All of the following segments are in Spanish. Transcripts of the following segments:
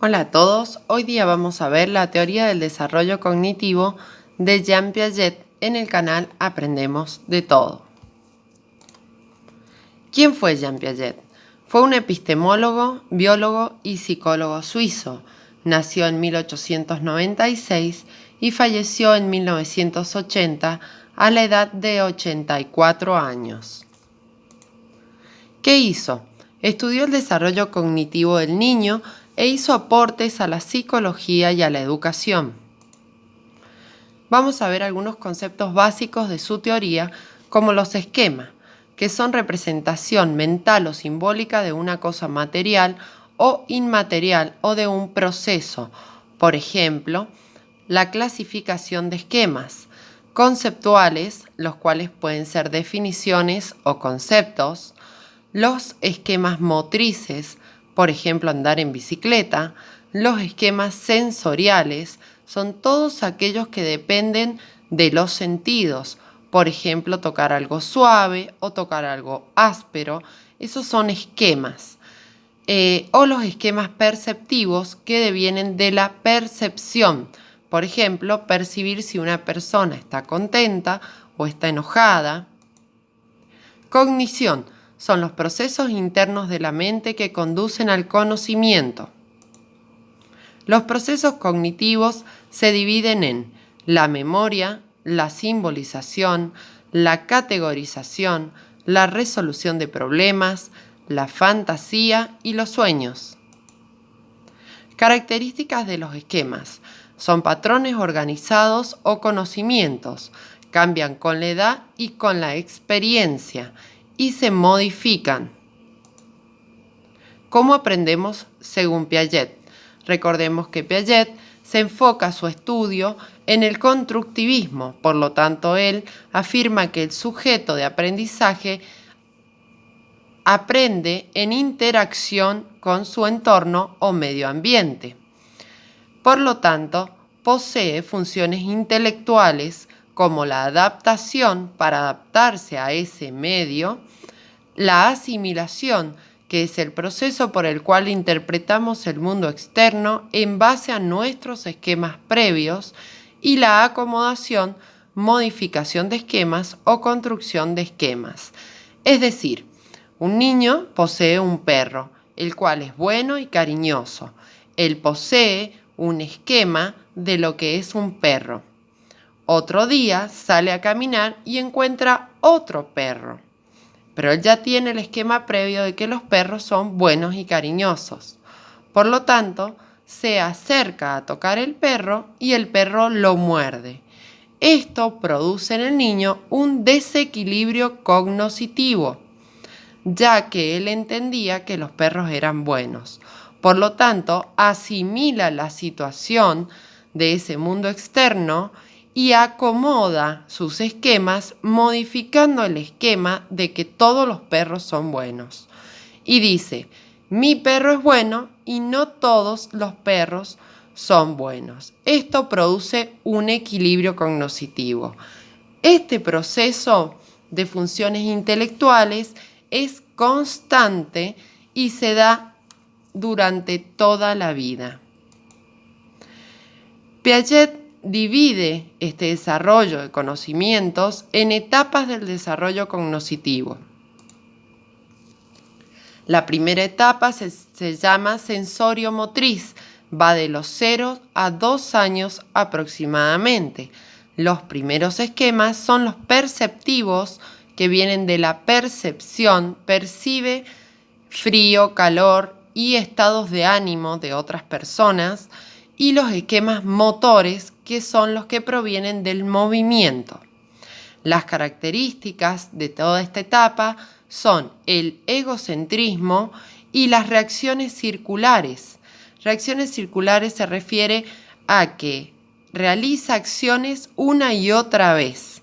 Hola a todos, hoy día vamos a ver la teoría del desarrollo cognitivo de Jean Piaget en el canal Aprendemos de Todo. ¿Quién fue Jean Piaget? Fue un epistemólogo, biólogo y psicólogo suizo. Nació en 1896 y falleció en 1980 a la edad de 84 años. ¿Qué hizo? Estudió el desarrollo cognitivo del niño e hizo aportes a la psicología y a la educación. Vamos a ver algunos conceptos básicos de su teoría, como los esquemas, que son representación mental o simbólica de una cosa material o inmaterial o de un proceso. Por ejemplo, la clasificación de esquemas conceptuales, los cuales pueden ser definiciones o conceptos, los esquemas motrices, por ejemplo, andar en bicicleta, los esquemas sensoriales, son todos aquellos que dependen de los sentidos, por ejemplo, tocar algo suave o tocar algo áspero, esos son esquemas. O los esquemas perceptivos que devienen de la percepción, por ejemplo, percibir si una persona está contenta o está enojada. Cognición son los procesos internos de la mente que conducen al conocimiento. Los procesos cognitivos se dividen en la memoria, la simbolización, la categorización, la resolución de problemas, la fantasía y los sueños. Características de los esquemas. Son patrones organizados o conocimientos. Cambian con la edad y con la experiencia y se modifican. ¿Cómo aprendemos según Piaget? Recordemos que Piaget se enfoca su estudio en el constructivismo, por lo tanto él afirma que el sujeto de aprendizaje aprende en interacción con su entorno o medio ambiente. Por lo tanto, posee funciones intelectuales como la adaptación para adaptarse a ese medio, la asimilación, que es el proceso por el cual interpretamos el mundo externo en base a nuestros esquemas previos, y la acomodación, modificación de esquemas o construcción de esquemas. Es decir, un niño posee un perro, el cual es bueno y cariñoso. Él posee un esquema de lo que es un perro. Otro día sale a caminar y encuentra otro perro. Pero él ya tiene el esquema previo de que los perros son buenos y cariñosos. Por lo tanto, se acerca a tocar el perro y el perro lo muerde. Esto produce en el niño un desequilibrio cognoscitivo, ya que él entendía que los perros eran buenos. Por lo tanto, asimila la situación de ese mundo externo y acomoda sus esquemas modificando el esquema de que todos los perros son buenos. Y dice, mi perro es bueno y no todos los perros son buenos. Esto produce un equilibrio cognoscitivo. Este proceso de funciones intelectuales es constante y se da durante toda la vida. Piaget divide este desarrollo de conocimientos en etapas del desarrollo cognoscitivo. La primera etapa se llama sensorio-motriz, va de los 0 a 2 años aproximadamente. Los primeros esquemas son los perceptivos, que vienen de la percepción, percibe frío, calor y estados de ánimo de otras personas, y los esquemas motores, que son los que provienen del movimiento. Las características de toda esta etapa son el egocentrismo y las reacciones circulares. Reacciones circulares se refiere a que realiza acciones una y otra vez.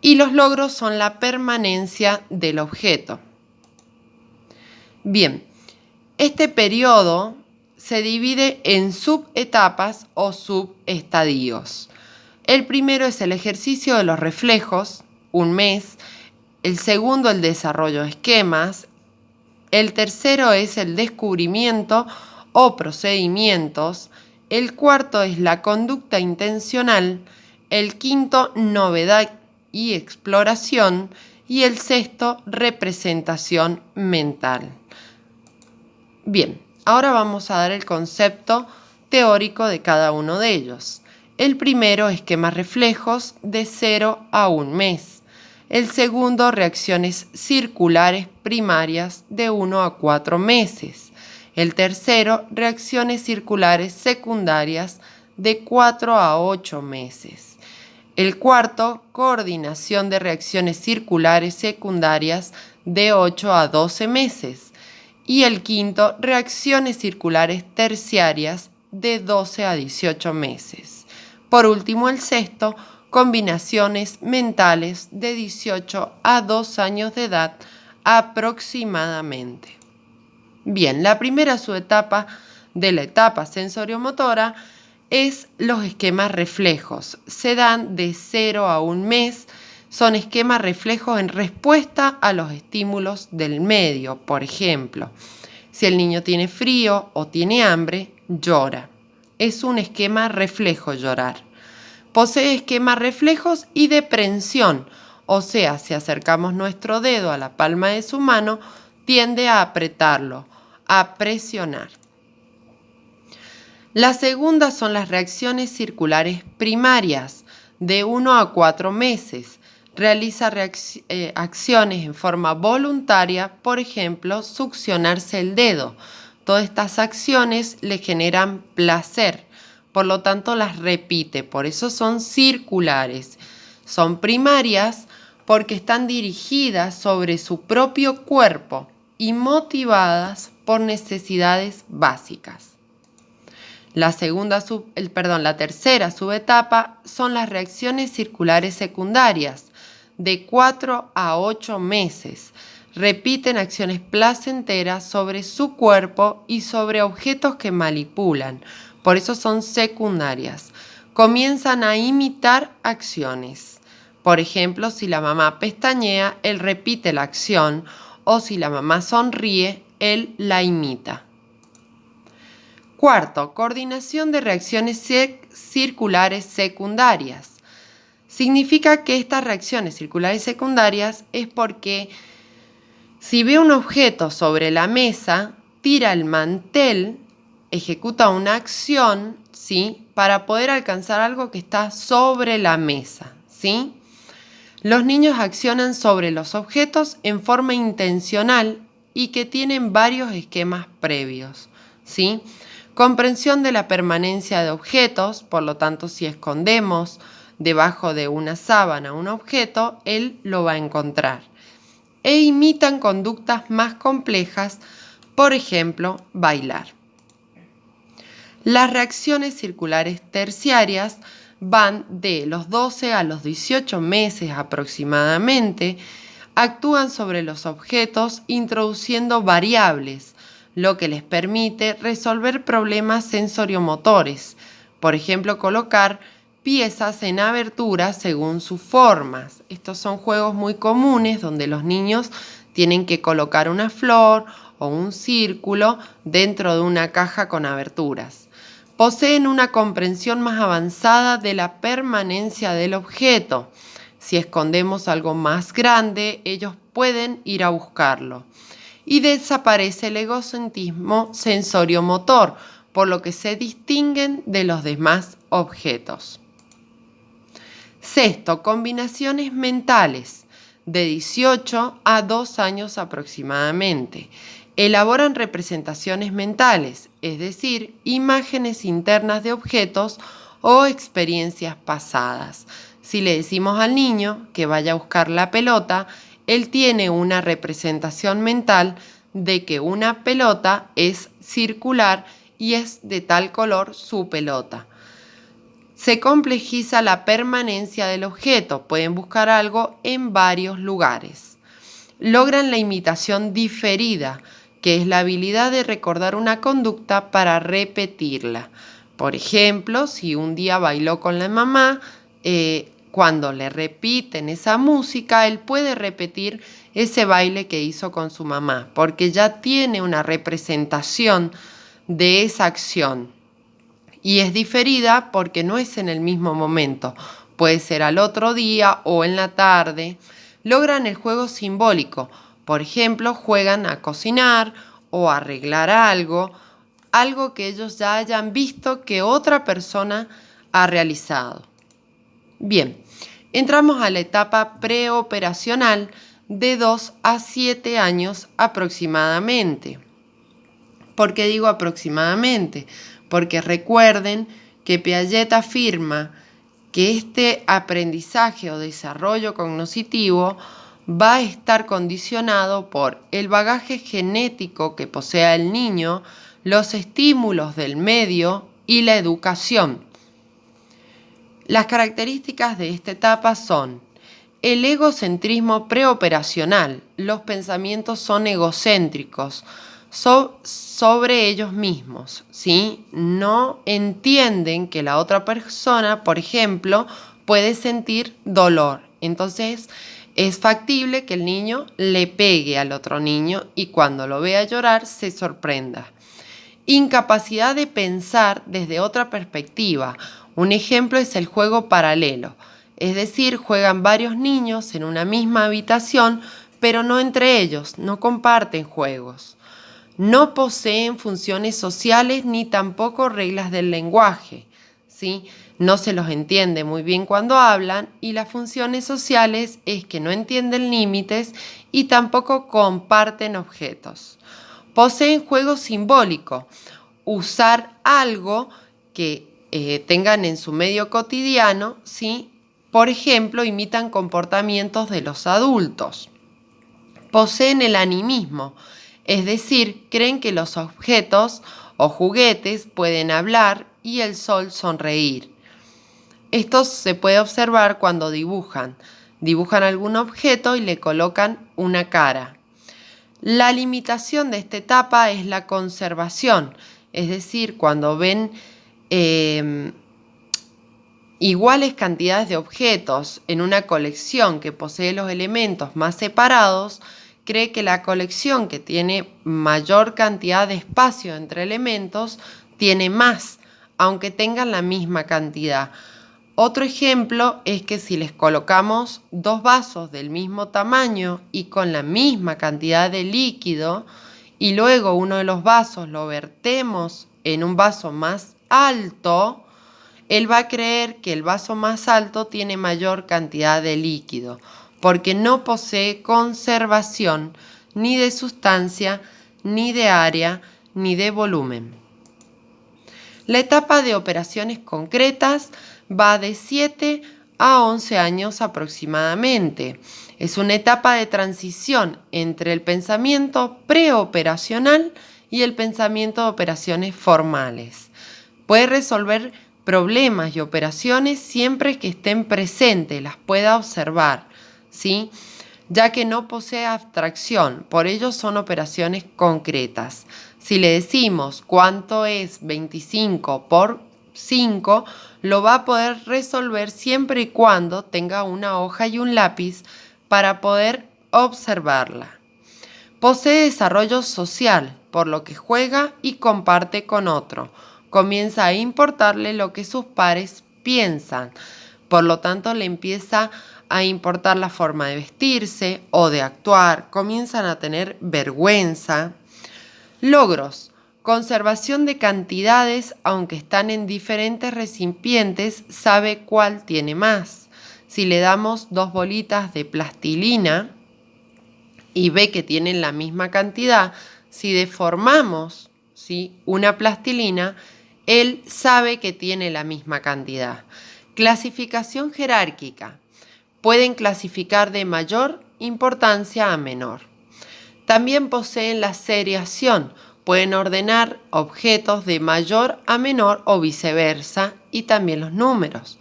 Y los logros son la permanencia del objeto. Bien, este periodo se divide en subetapas o subestadios. El primero es el ejercicio de los reflejos, 1 mes. El segundo, el desarrollo de esquemas. El tercero es el descubrimiento o procedimientos. El cuarto es la conducta intencional. El quinto, novedad y exploración. Y el sexto, representación mental. Bien, ahora vamos a dar el concepto teórico de cada uno de ellos. El primero, esquemas reflejos de 0 a 1 mes. El segundo, reacciones circulares primarias de 1 a 4 meses. El tercero, reacciones circulares secundarias de 4 a 8 meses. El cuarto, coordinación de reacciones circulares secundarias de 8 a 12 meses. Y el quinto, reacciones circulares terciarias de 12 a 18 meses. Por último, el sexto, combinaciones mentales de 18 a 2 años de edad aproximadamente. Bien, la primera subetapa de la etapa sensoriomotora es los esquemas reflejos. Se dan de 0 a 1 mes. Son esquemas reflejos en respuesta a los estímulos del medio. Por ejemplo, si el niño tiene frío o tiene hambre, llora. Es un esquema reflejo llorar. Posee esquemas reflejos y de prensión, o sea, si acercamos nuestro dedo a la palma de su mano, tiende a apretarlo, a presionar. La segunda son las reacciones circulares primarias, de 1 a 4 meses. Realiza acciones en forma voluntaria, por ejemplo, succionarse el dedo. Todas estas acciones le generan placer, por lo tanto las repite, por eso son circulares. Son primarias porque están dirigidas sobre su propio cuerpo y motivadas por necesidades básicas. La tercera subetapa son las reacciones circulares secundarias, de 4 a 8 meses. Repiten acciones placenteras sobre su cuerpo y sobre objetos que manipulan, por eso son secundarias. Comienzan a imitar acciones. Por ejemplo, si la mamá pestañea, él repite la acción, o si la mamá sonríe, él la imita. Cuarto, coordinación de reacciones circulares secundarias. Significa que estas reacciones circulares secundarias es porque si ve un objeto sobre la mesa, tira el mantel, ejecuta una acción, ¿sí?, para poder alcanzar algo que está sobre la mesa, ¿sí? Los niños accionan sobre los objetos en forma intencional y que tienen varios esquemas previos, ¿sí? Comprensión de la permanencia de objetos, por lo tanto, si escondemos debajo de una sábana un objeto, él lo va a encontrar. E imitan conductas más complejas, por ejemplo, bailar. Las reacciones circulares terciarias van de los 12 a los 18 meses aproximadamente. Actúan sobre los objetos introduciendo variables, lo que les permite resolver problemas sensoriomotores. Por ejemplo, colocar piezas en aberturas según sus formas. Estos son juegos muy comunes donde los niños tienen que colocar una flor o un círculo dentro de una caja con aberturas. Poseen una comprensión más avanzada de la permanencia del objeto. Si escondemos algo más grande, ellos pueden ir a buscarlo. Y desaparece el egocentrismo sensoriomotor, por lo que se distinguen de los demás objetos. Sexto, combinaciones mentales, de 18 a 2 años aproximadamente. Elaboran representaciones mentales, es decir, imágenes internas de objetos o experiencias pasadas. Si le decimos al niño que vaya a buscar la pelota, él tiene una representación mental de que una pelota es circular y es de tal color su pelota. Se complejiza la permanencia del objeto, pueden buscar algo en varios lugares. Logran la imitación diferida, que es la habilidad de recordar una conducta para repetirla. Por ejemplo, si un día bailó con la mamá, cuando le repiten esa música, él puede repetir ese baile que hizo con su mamá, porque ya tiene una representación de esa acción. Y es diferida porque no es en el mismo momento, puede ser al otro día o en la tarde. Logran el juego simbólico, por ejemplo, juegan a cocinar o a arreglar algo que ellos ya hayan visto que otra persona ha realizado. Bien, entramos a la etapa preoperacional de 2 a 7 años aproximadamente. ¿Por qué digo aproximadamente? Porque recuerden que Piaget afirma que este aprendizaje o desarrollo cognitivo va a estar condicionado por el bagaje genético que posea el niño, los estímulos del medio y la educación. Las características de esta etapa son el egocentrismo preoperacional. Los pensamientos son egocéntricos sobre ellos mismos, ¿sí? No entienden que la otra persona, por ejemplo, puede sentir dolor. Entonces, es factible que el niño le pegue al otro niño y cuando lo vea llorar se sorprenda. Incapacidad de pensar desde otra perspectiva. Un ejemplo es el juego paralelo, es decir, juegan varios niños en una misma habitación, pero no entre ellos, no comparten juegos. No poseen funciones sociales ni tampoco reglas del lenguaje, ¿sí? No se los entiende muy bien cuando hablan y las funciones sociales es que no entienden límites y tampoco comparten objetos. Poseen juego simbólico, usar algo que tengan en su medio cotidiano, ¿sí? Por ejemplo, imitan comportamientos de los adultos. Poseen el animismo, es decir, creen que los objetos o juguetes pueden hablar y el sol sonreír. Esto se puede observar cuando dibujan. Dibujan algún objeto y le colocan una cara. La limitación de esta etapa es la conservación, es decir, cuando ven iguales cantidades de objetos en una colección que posee los elementos más separados, cree que la colección que tiene mayor cantidad de espacio entre elementos tiene más, aunque tengan la misma cantidad. Otro ejemplo es que si les colocamos dos vasos del mismo tamaño y con la misma cantidad de líquido y luego uno de los vasos lo vertemos en un vaso más alto, él va a creer que el vaso más alto tiene mayor cantidad de líquido, porque no posee conservación ni de sustancia, ni de área, ni de volumen. La etapa de operaciones concretas va de 7 a 11 años aproximadamente. Es una etapa de transición entre el pensamiento preoperacional y el pensamiento de operaciones formales. Puede resolver problemas y operaciones siempre que estén presentes, las pueda observar, ¿sí? Ya que no posee abstracción, por ello son operaciones concretas. Si le decimos cuánto es 25 por 5, lo va a poder resolver siempre y cuando tenga una hoja y un lápiz para poder observarla. Posee desarrollo social, por lo que juega y comparte con otro. Comienza a importarle lo que sus pares piensan. Por lo tanto, le empieza a importar la forma de vestirse o de actuar. Comienzan a tener vergüenza. Logros. Conservación de cantidades, aunque están en diferentes recipientes, sabe cuál tiene más. Si le damos 2 bolitas de plastilina y ve que tienen la misma cantidad, si deformamos, ¿sí?, una plastilina, él sabe que tiene la misma cantidad. Clasificación jerárquica. Pueden clasificar de mayor importancia a menor. También poseen la seriación. Pueden ordenar objetos de mayor a menor o viceversa, y también los números.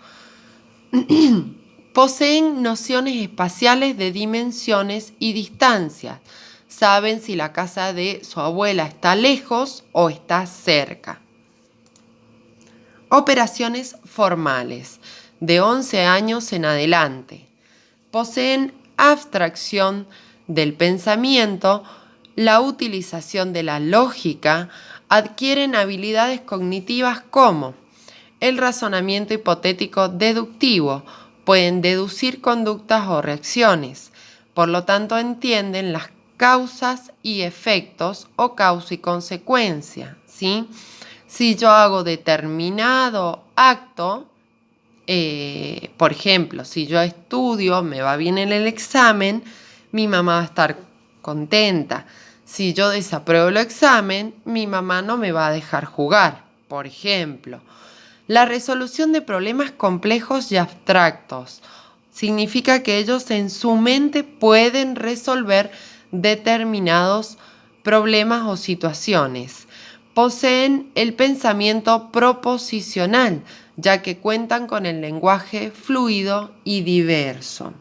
Poseen nociones espaciales de dimensiones y distancias. Saben si la casa de su abuela está lejos o está cerca. Operaciones formales. De 11 años en adelante. Poseen abstracción del pensamiento, la utilización de la lógica, adquieren habilidades cognitivas como el razonamiento hipotético deductivo, pueden deducir conductas o reacciones, por lo tanto entienden las causas y efectos o causa y consecuencia, ¿sí? Si yo hago determinado acto, por ejemplo, si yo estudio, me va bien en el examen, mi mamá va a estar contenta. Si yo desapruebo el examen, mi mamá no me va a dejar jugar, por ejemplo. La resolución de problemas complejos y abstractos significa que ellos en su mente pueden resolver determinados problemas o situaciones. Poseen el pensamiento proposicional, ya que cuentan con el lenguaje fluido y diverso.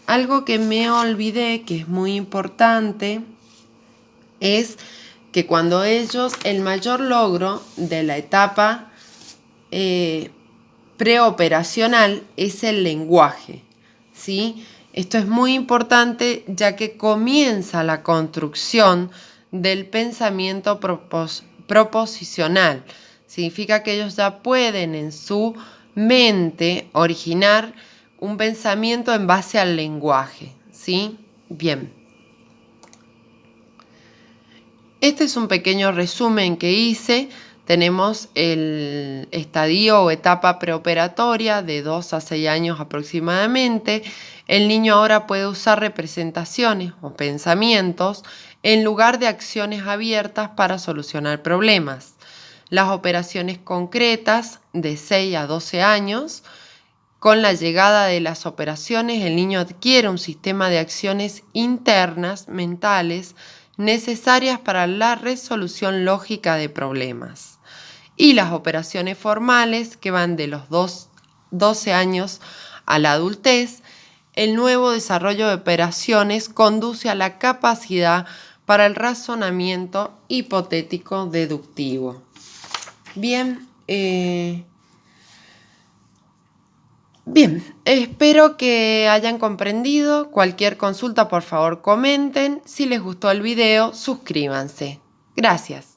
Algo que me olvidé, que es muy importante, es que cuando ellos, el mayor logro de la etapa preoperacional es el lenguaje, ¿sí? Esto es muy importante ya que comienza la construcción del pensamiento proposicional. Significa que ellos ya pueden en su mente originar un pensamiento en base al lenguaje, ¿sí? Bien. Este es un pequeño resumen que hice. Tenemos el estadio o etapa preoperatoria de 2 a 6 años aproximadamente. El niño ahora puede usar representaciones o pensamientos en lugar de acciones abiertas para solucionar problemas. Las operaciones concretas de 6 a 12 años. Con la llegada de las operaciones, el niño adquiere un sistema de acciones internas, mentales, necesarias para la resolución lógica de problemas. Y las operaciones formales, que van de los 12 años a la adultez, el nuevo desarrollo de operaciones conduce a la capacidad para el razonamiento hipotético deductivo. Bien, espero que hayan comprendido. Cualquier consulta, por favor, comenten. Si les gustó el video, suscríbanse. Gracias.